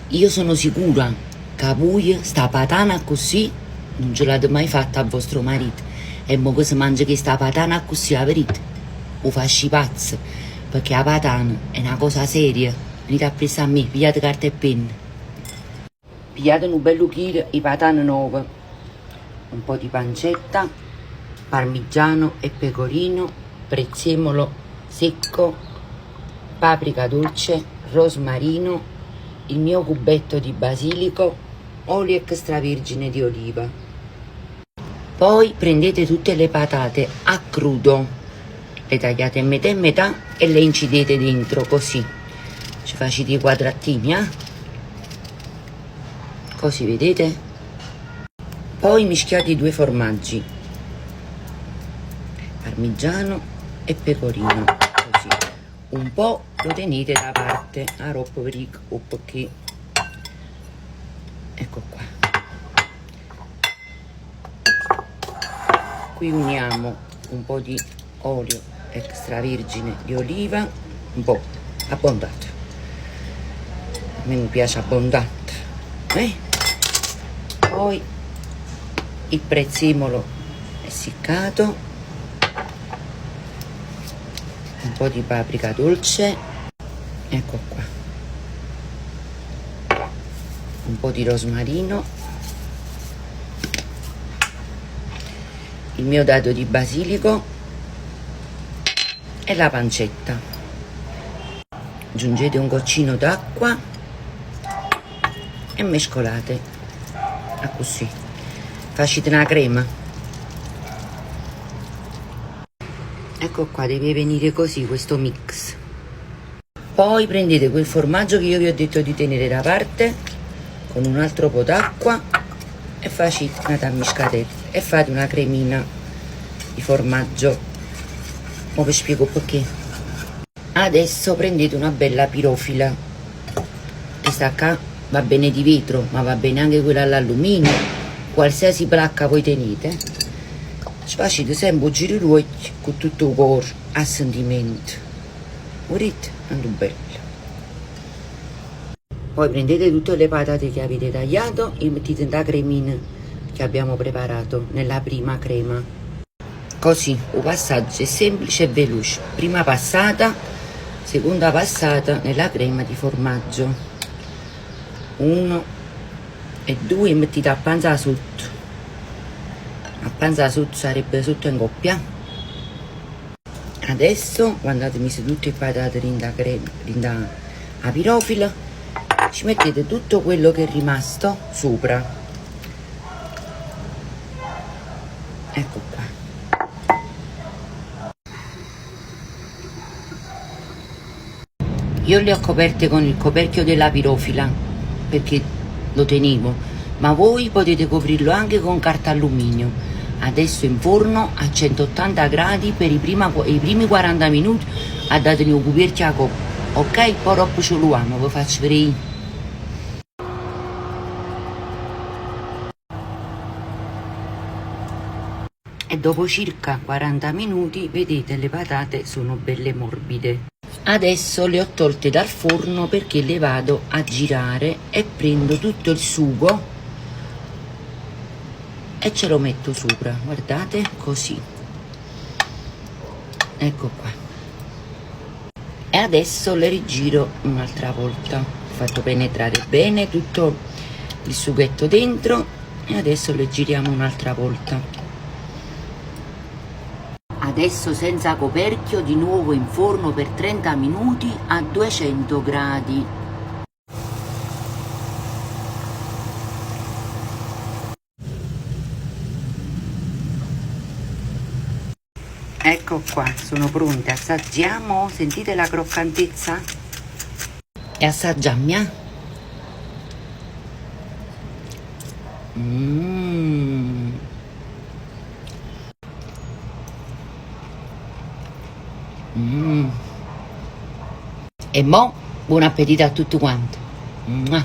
Io sono sicura che voi sta patana così non ce l'avete mai fatta a vostro marito. E mo che si mangia che sta patana così, la verità, o fasci pazzo, perché la patana è una cosa seria. Venite a presa a me, pigliate carta e penna. Pigliate un bello chilo di patane nuove, un po' di pancetta, parmigiano e pecorino, prezzemolo secco, paprika dolce, rosmarino, il mio cubetto di basilico, olio extravergine di oliva. Poi prendete tutte le patate a crudo, le tagliate in metà e le incidete dentro così. Ci facete i quadratini, così, vedete? Poi mischiate i due formaggi, parmigiano e pecorino, così. Un po' lo tenete da parte, a roppo perché ecco qua. Qui uniamo un po' di olio extravergine di oliva, un po' abbondante, a me mi piace abbondante, poi il prezzemolo essiccato, un po' di paprika dolce, ecco qua, un po' di rosmarino, il mio dado di basilico e la pancetta. Aggiungete un goccino d'acqua e mescolate a così. Facete una crema. Ecco qua, deve venire così questo mix. Poi prendete quel formaggio che io vi ho detto di tenere da parte con un altro po' d'acqua e facete una tammiscatella e fate una cremina di formaggio. Ora vi spiego perché. Adesso prendete una bella pirofila, questa qua va bene di vetro ma va bene anche quella all'alluminio, qualsiasi placca voi tenete. Ci facete sempre un giro ruotti con tutto il cuore a sentimento, vedete? Tanto bello. Poi prendete tutte le patate che avete tagliato e mettete nella cremina che abbiamo preparato, nella prima crema. Così, il passaggio è semplice e veloce. Prima passata, seconda passata nella crema di formaggio. 1 e 2 e mettete a panza sotto. A panza sotto sarebbe sotto in coppia. Adesso, quando avete messo tutte le patate in la pirofila, ci mettete tutto quello che è rimasto sopra. Ecco qua. Io le ho coperte con il coperchio della pirofila perché lo tenevo, ma voi potete coprirlo anche con carta alluminio. Adesso in forno a 180 gradi per i primi 40 minuti a datemi un coperchio a coppa, ok? Poi dopo ce lo amo, vi faccio vedere. E dopo circa 40 minuti vedete le patate sono belle morbide. Adesso le ho tolte dal forno perché le vado a girare e prendo tutto il sugo e ce lo metto sopra, guardate, così. Ecco qua. E adesso le rigiro un'altra volta. Ho fatto penetrare bene tutto il sughetto dentro e adesso le giriamo un'altra volta. Adesso senza coperchio di nuovo in forno per 30 minuti a 200 gradi. Ecco qua, sono pronte, assaggiamo, sentite la croccantezza? E assaggiamo, E mo, buon appetito a tutti quanti. Un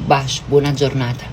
bacio, buona giornata.